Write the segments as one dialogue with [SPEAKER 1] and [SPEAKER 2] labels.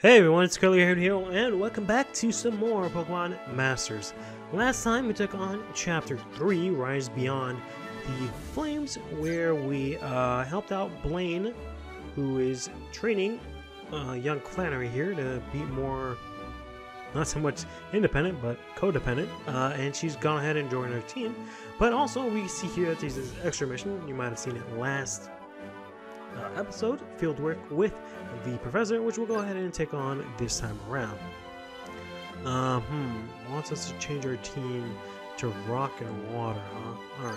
[SPEAKER 1] Hey everyone, it's CurlyHairedHero, and welcome back to some more Pokemon Masters. Last time we took on Chapter 3, Rise Beyond the Flames, where we helped out Blaine, who is training young Flannery here to be more, not so much independent, but codependent, and she's gone ahead and joined our team. But also, we see here that there's this extra mission. You might have seen it last episode, Fileldwork with the professor, which we'll go ahead and take on this time around. Wants us to change our team to rock and water, huh?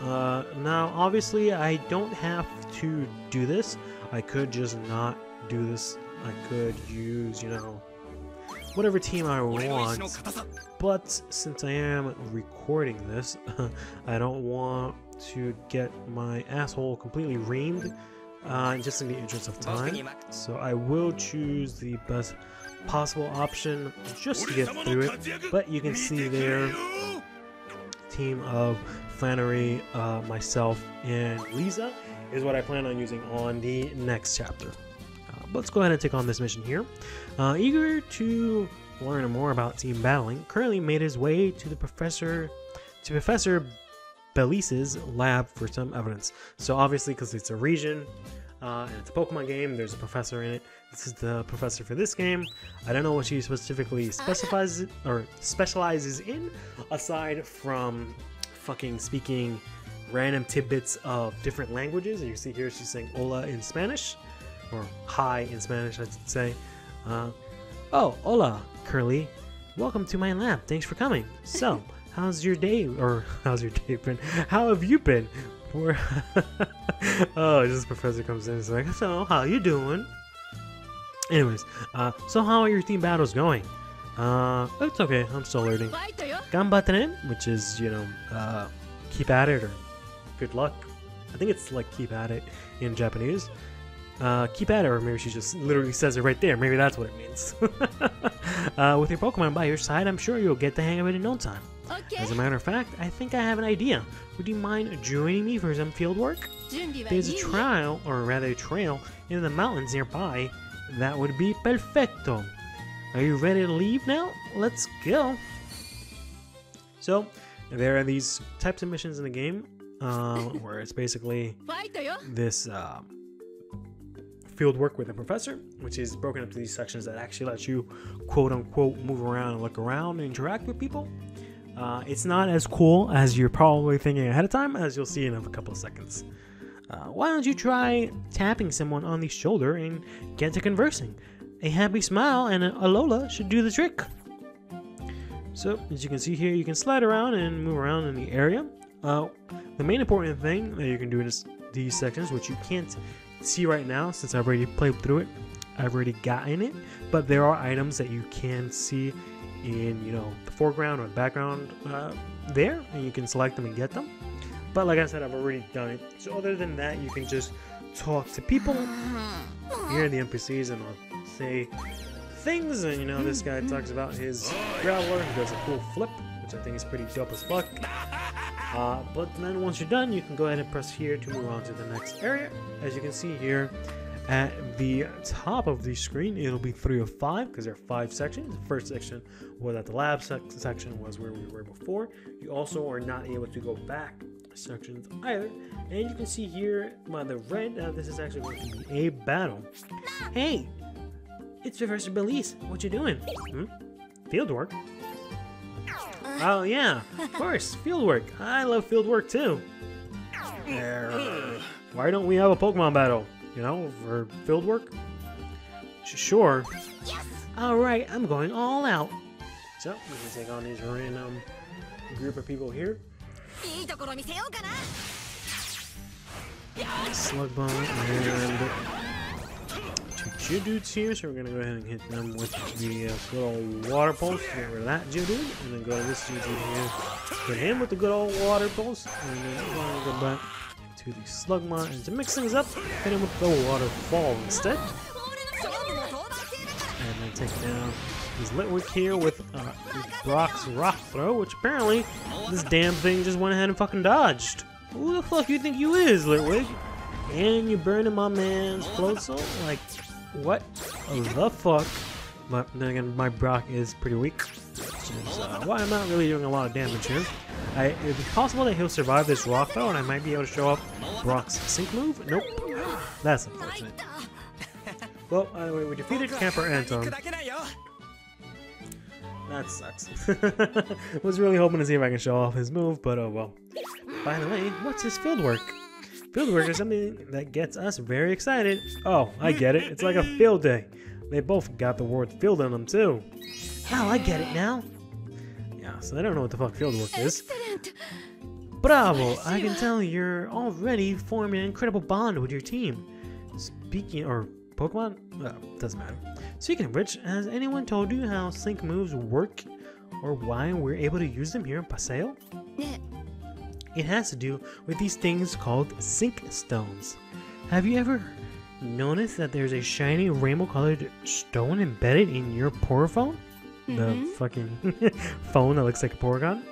[SPEAKER 1] Alright. Now, obviously, I don't have to do this. I could just not do this. I could use, whatever team I want. But since I am recording this, I don't want to get my asshole completely reamed, just in the interest of time. So I will choose the best possible option just to get through it. But you can see there, team of Flannery, myself, and Lisa is what I plan on using on the next chapter. Let's go ahead and take on this mission here. Eager to learn more about team battling, Curly made his way to Professor Bellis's lab for some evidence. So obviously, because it's a region and it's a Pokemon game, there's a professor in it. This is the professor for this game. I don't know what she specifically specializes in, aside from fucking speaking random tidbits of different languages. And you see here she's saying hola in Spanish, or hi in Spanish, I should say. Oh, hola, Curly. Welcome to my lab. Thanks for coming. So, how's your day been? How have you been? Oh, this professor comes in and is like, so, how you doing? Anyways, so how are your team battles going? It's okay, I'm still learning. Ganbatte, which is, keep at it or good luck. I think it's like keep at it in Japanese. Keep at it, or maybe she just literally says it right there. Maybe that's what it means. With your Pokemon by your side, I'm sure you'll get the hang of it in no time. Okay. As a matter of fact, I think I have an idea. Would you mind joining me for some field work? There's a trail in the mountains nearby. That would be perfecto. Are you ready to leave now? Let's go. So, there are these types of missions in the game where it's basically this field work with a professor, which is broken up to these sections that actually let you quote-unquote move around and look around and interact with people. It's not as cool as you're probably thinking ahead of time, as you'll see in a couple of seconds. Why don't you try tapping someone on the shoulder and get to conversing? A happy smile and a Alola should do the trick. So, as you can see here, you can slide around and move around in the area. The main important thing that you can do in these sections, which you can't see right now since I've already played through it, I've already gotten it, but there are items that you can see in the foreground or the background there, and you can select them and get them. But like I said, I've already done it. So other than that, you can just talk to people, hear the NPCs, and say things. And this guy talks about his Graveler, who does a cool flip, which I think is pretty dope as fuck. But then once you're done, you can go ahead and press here to move on to the next area. As you can see here at the top of the screen, it'll be 3 of 5 because there are 5 sections. The first section was at the lab section, was where we were before. You also are not able to go back sections either. And you can see here by the red, this is actually going to be a battle. Hey, it's Professor Bellis. What you doing? Field work? Oh yeah, of course, fieldwork. I love fieldwork too. Why don't we have a Pokemon battle? For fieldwork? Sure. Alright, I'm going all out. So, we can take on these random group of people here. Slugbomb and 2 Geodudes here, so we're going to go ahead and hit them with the good old water pulse. Get rid of that Geodude, and then go to this Geodude here. Hit him with the good old water pulse, and then we're going to go back to the Slugma, and to mix things up, hit him with the waterfall instead. And then take down his Litwick here with Brock's Rock Throw, which apparently this damn thing just went ahead and fucking dodged. Who the fuck you think you is, Litwick? And you burning my man's Floatzel? Like, What the fuck? But then again, my Brock is pretty weak, which is why I'm not really doing a lot of damage here. It'd be possible that he'll survive this rock though, and I might be able to show up Brock's sync move. Nope. That's unfortunate. Well, anyway, we defeated Camper Anton. That sucks. Was really hoping to see if I can show off his move, but oh well. By the way, what's his field work? Field work is something that gets us very excited. Oh, I get it. It's like a field day. They both got the word field in them too. Oh, I get it now. Yeah, so I don't know what the fuck field work is. Bravo! I can tell you're already forming an incredible bond with your team. Speaking, or Pokemon? Doesn't matter. Speaking of which, has anyone told you how sync moves work or why we're able to use them here in Paseo? It has to do with these things called sync stones. Have you ever noticed that there's a shiny rainbow colored stone embedded in your Porophone? The fucking phone that looks like a Porygon?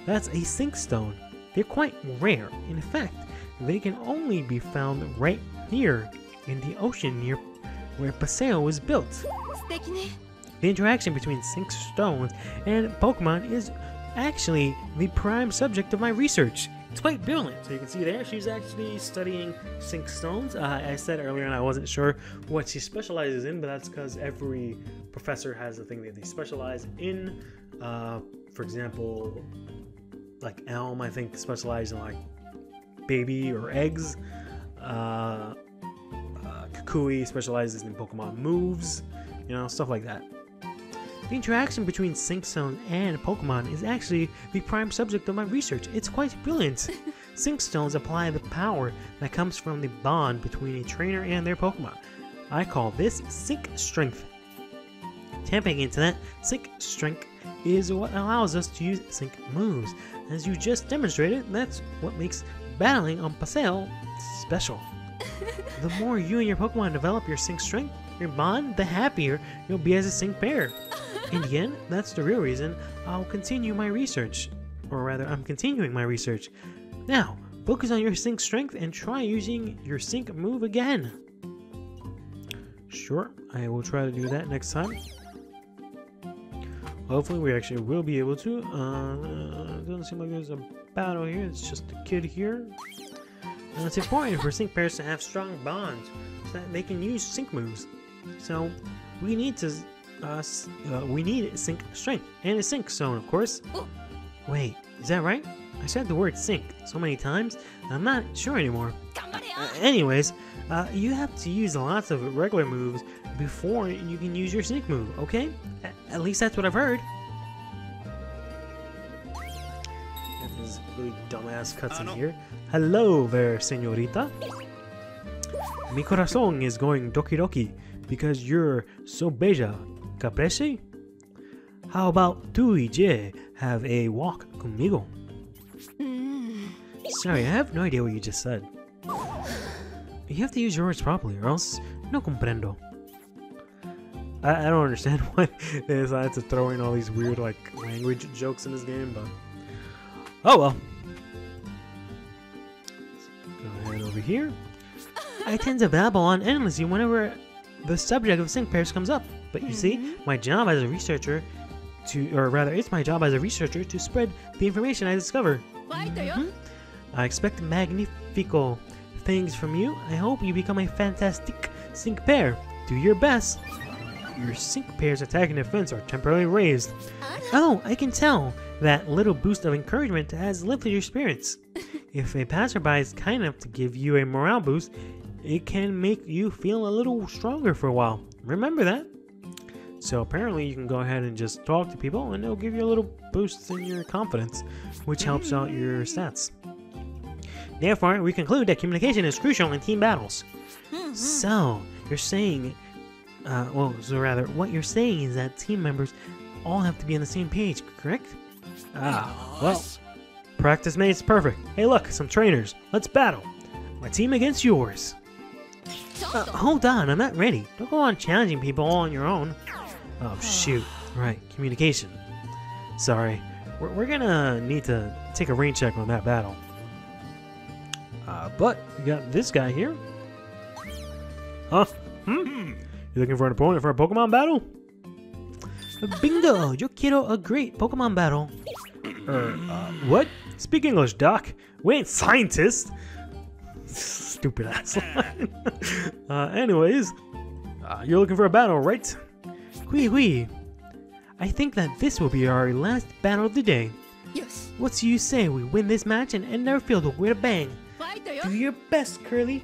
[SPEAKER 1] That's a sync stone. They're quite rare. In fact, they can only be found right here in the ocean near where Paseo was built. The interaction between sync stones and Pokemon is actually the prime subject of my research. It's quite brilliant. So you can see there, she's actually studying sync stones. I said earlier, and I wasn't sure what she specializes in, but that's because every professor has a thing that they specialize in. For example, like Elm, I think, specializes in like baby or eggs. Kukui specializes in Pokemon moves, you know, stuff like that. The interaction between sync stones and Pokemon is actually the prime subject of my research. It's quite brilliant. Sync stones apply the power that comes from the bond between a trainer and their Pokemon. I call this sync strength. Tapping into that sync strength is what allows us to use sync moves. As you just demonstrated, that's what makes battling on Paseo special. The more you and your Pokemon develop your sync strength, your bond, the happier you'll be as a sync pair. In the end, that's the real reason I'll continue my research. Or rather, I'm continuing my research. Now, focus on your sync strength and try using your sync move again. Sure, I will try to do that next time. Hopefully we actually will be able to. Doesn't seem like there's a battle here, it's just a kid here. It's important for sync pairs to have strong bonds so that they can use sync moves. So we need to sync strength and a sync stone, of course. Wait, is that right? I said the word sync so many times, I'm not sure anymore. Anyways, you have to use lots of regular moves before you can use your sync move, okay? At least that's what I've heard. This really dumbass cutscene here. Hello there, señorita. Mi corazón is going doki doki because you're so bella, caprese? How about tú y yo have a walk conmigo? Sorry, I have no idea what you just said. You have to use your words properly or else no comprendo. I don't understand why they decided to throw in all these weird like language jokes in this game, but oh well. Go ahead over here. I tend to babble on endlessly whenever the subject of sync pairs comes up, but you see, my job as a researcher it's my job as a researcher to spread the information I discover. I expect magnifico things from you. I hope you become a fantastic sync pair. Do your best. Your sync pair's attack and defense are temporarily raised. Oh, I can tell. That little boost of encouragement has lifted your spirits. If a passerby is kind enough to give you a morale boost, it can make you feel a little stronger for a while. Remember that. So apparently you can go ahead and just talk to people and they'll give you a little boost in your confidence, which helps out your stats. Therefore, we conclude that communication is crucial in team battles. So, you're saying, what you're saying is that team members all have to be on the same page, correct? Well, practice makes perfect. Hey look, some trainers. Let's battle. My team against yours. Hold on, I'm not ready. Don't go on challenging people all on your own. Oh shoot, right, communication. Sorry, we're gonna need to take a rain check on that battle. But we got this guy here. Huh? You looking for an opponent for a Pokemon battle? Bingo! Yo quiero a great Pokemon battle. What? Speak English, Doc. We ain't scientists. Stupid ass line. Anyways, you're looking for a battle, right? Oui. I think that this will be our last battle of the day.
[SPEAKER 2] Yes.
[SPEAKER 1] What do you say we win this match and end our field with a bang? Do your best, Curly.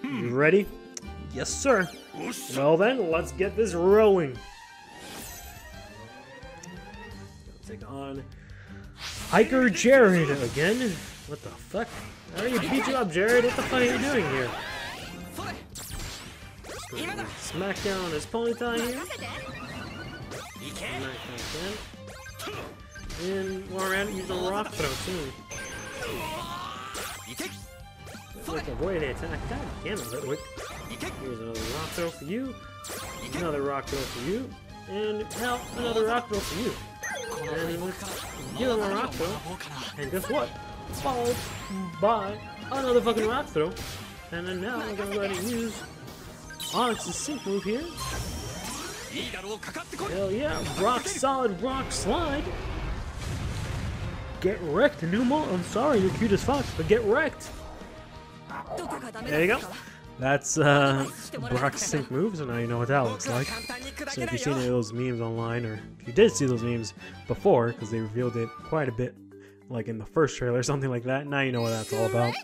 [SPEAKER 1] You ready? Yes, sir. Well then, let's get this rolling. Take on Hiker Jared again. What the fuck? I already beat you up, Jared. What the fuck are you doing here? Smack down his Ponyta here. Smack down again. And while around it, use a rock throw too. Let's avoid the attack. God damn it, Litwick. Here's another rock throw for you. Another rock throw for you. And now another rock throw for you. And let's give him a rock throw. And guess what? Followed by another fucking rock throw. And then now I'm gonna go ahead and use Onyx's sync move here. Hell yeah, rock solid, rock slide. Get wrecked, Numa. I'm sorry, you're cute as fuck, but get wrecked. There you go. That's Brock's sync move, so now you know what that looks like. So if you've seen any of those memes online, or if you did see those memes before, because they revealed it quite a bit, like in the first trailer or something like that, now you know what that's all about.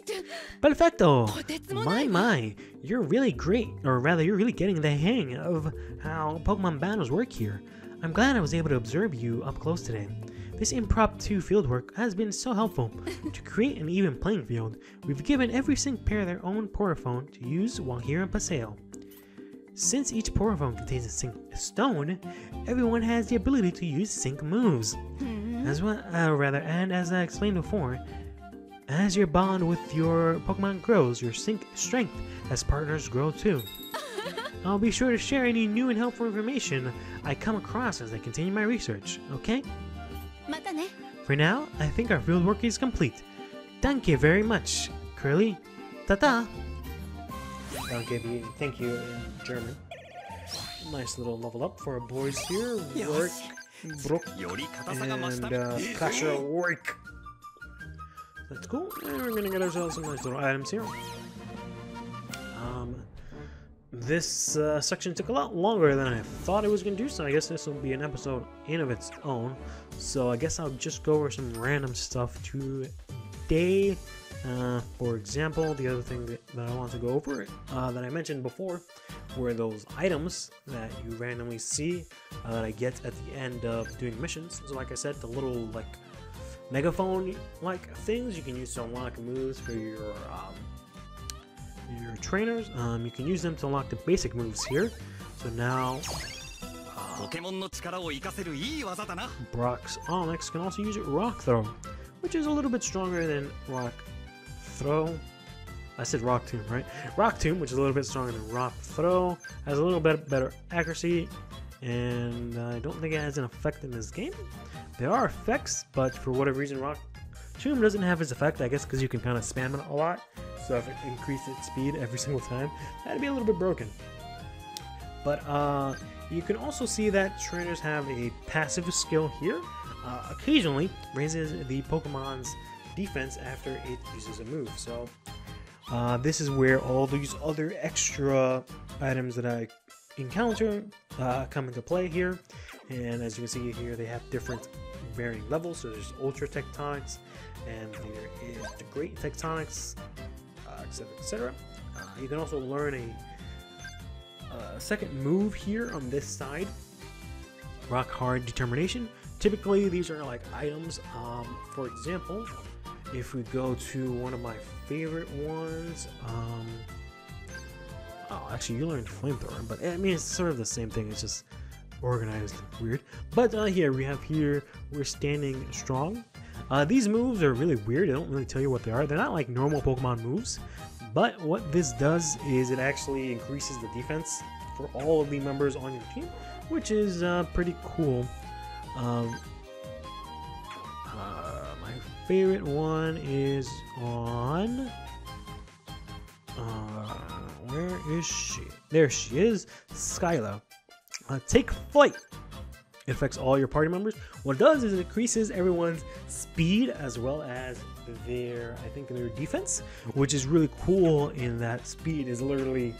[SPEAKER 1] Perfecto! My, you're really great, or rather, you're really getting the hang of how Pokemon battles work here. I'm glad I was able to observe you up close today. This impromptu fieldwork has been so helpful. To create an even playing field, we've given every sync pair their own Poryphone to use while here in Paseo. Since each Poryphone contains a sync stone, everyone has the ability to use sync moves. As well, and as I explained before, as your bond with your Pokemon grows, your sync strength as partners grow too. I'll be sure to share any new and helpful information I come across as I continue my research, okay? For now, I think our fieldwork is complete. Thank you very much, Curly. Ta-ta! Thank you in German. Nice little level up for our boys here. Work, Brook, and Kasha Work. That's cool. And we're gonna get ourselves some nice little items here. This section took a lot longer than I thought it was going to do, so I guess this will be an episode in of its own. So I guess I'll just go over some random stuff today. For example, the other thing that I want to go over that I mentioned before were those items that you randomly see that I get at the end of doing missions. So like I said, the little like megaphone-like things you can use to unlock moves for your trainers. You can use them to unlock the basic moves here. So now Brock's Onyx can also use Rock Throw, which is a little bit stronger than Rock Throw. I said Rock Tomb, right? Rock Tomb, which is a little bit stronger than Rock Throw, has a little bit better accuracy, and I don't think it has an effect in this game. There are effects, but for whatever reason, Rock Tomb doesn't have its effect, I guess because you can kind of spam it a lot. So if it increased its speed every single time, that'd be a little bit broken. But you can also see that trainers have a passive skill here. Occasionally raises the Pokemon's defense after it uses a move. So this is where all these other extra items that I encounter come into play here. And as you can see here, they have different varying levels. So there's Ultra Tectonics, and there is the Great Tectonics, etc., etc. You can also learn a second move here on this side, Rock Hard Determination. Typically, these are like items. For example, if we go to one of my favorite ones, oh, actually, you learned Flamethrower, but I mean, it's sort of the same thing. It's just organized weird. But here we have we're Standing Strong. These moves are really weird. They don't really tell you what they are. They're not like normal Pokemon moves, but what this does is it actually increases the defense for all of the members on your team, which is pretty cool. My favorite one is on Where is she? There she is, Skyla. Take flight. It affects all your party members. What it does is it increases everyone's speed as well as their, I think, their defense, which is really cool. In that speed is literally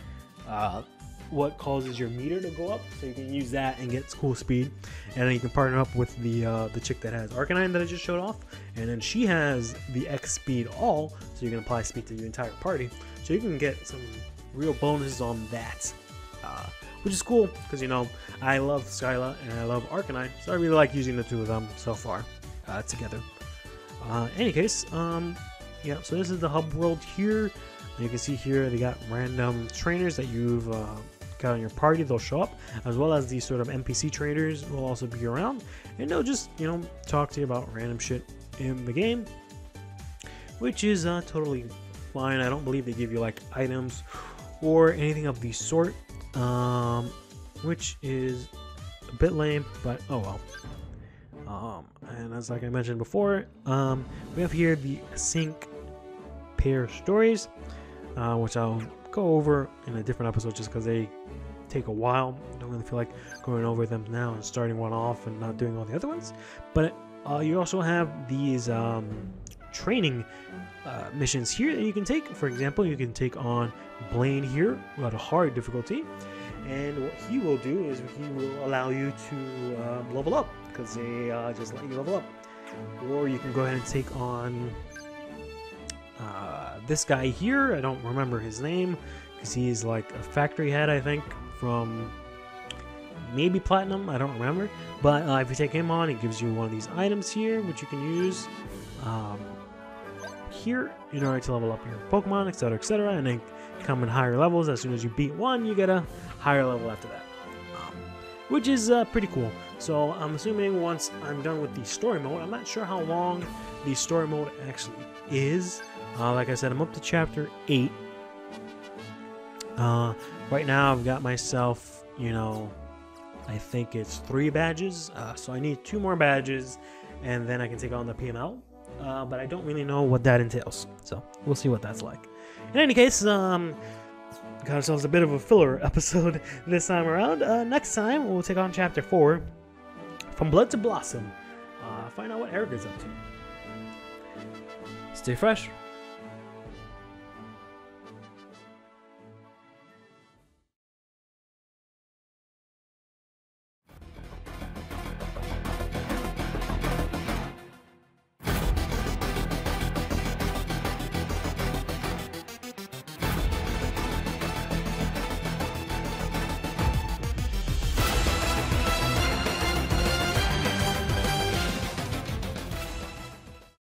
[SPEAKER 1] what causes your meter to go up, so you can use that and get cool speed. And then you can partner up with the chick that has Arcanine that I just showed off, and then she has the X speed all, so you can apply speed to your entire party. So you can get some real bonuses on that, which is cool because, you know, I love Skyla and I love Arcanine, so I really like using the two of them so far together. Any case, yeah, so this is the hub world here. And you can see here they got random trainers that you've got on your party. They'll show up, as well as these sort of NPC trainers will also be around, and they'll just, you know, talk to you about random shit in the game, which is totally fine. I don't believe they give you like items or anything of the sort, which is a bit lame, but oh well. And as like I mentioned before, we have here the sync pair stories, which I'll go over in a different episode just because they take a while. I don't really feel like going over them now and starting one off and not doing all the other ones. But you also have these training missions here that you can take. For example, you can take on Blaine here at a hard difficulty, and what he will do is he will allow you to level up, because they just let you level up. Or you can go ahead and take on this guy here. I don't remember his name because he's like a factory head, I think, from maybe Platinum, I don't remember. But if you take him on, it gives you one of these items here, which you can use here in order to level up your Pokemon, etc., and then come in higher levels. As soon as you beat one, you get a higher level after that, which is pretty cool. So I'm assuming once I'm done with the story mode, I'm not sure how long the story mode actually is. Like I said, I'm up to chapter 8. Right now I've got myself, you know, I think it's 3 badges, so I need 2 more badges, and then I can take on the PML. But I don't really know what that entails, so we'll see what that's like. In any case, got ourselves a bit of a filler episode this time around. Next time we'll take on chapter 4, From Blood to Blossom. Find out what Erica's up to. Stay fresh.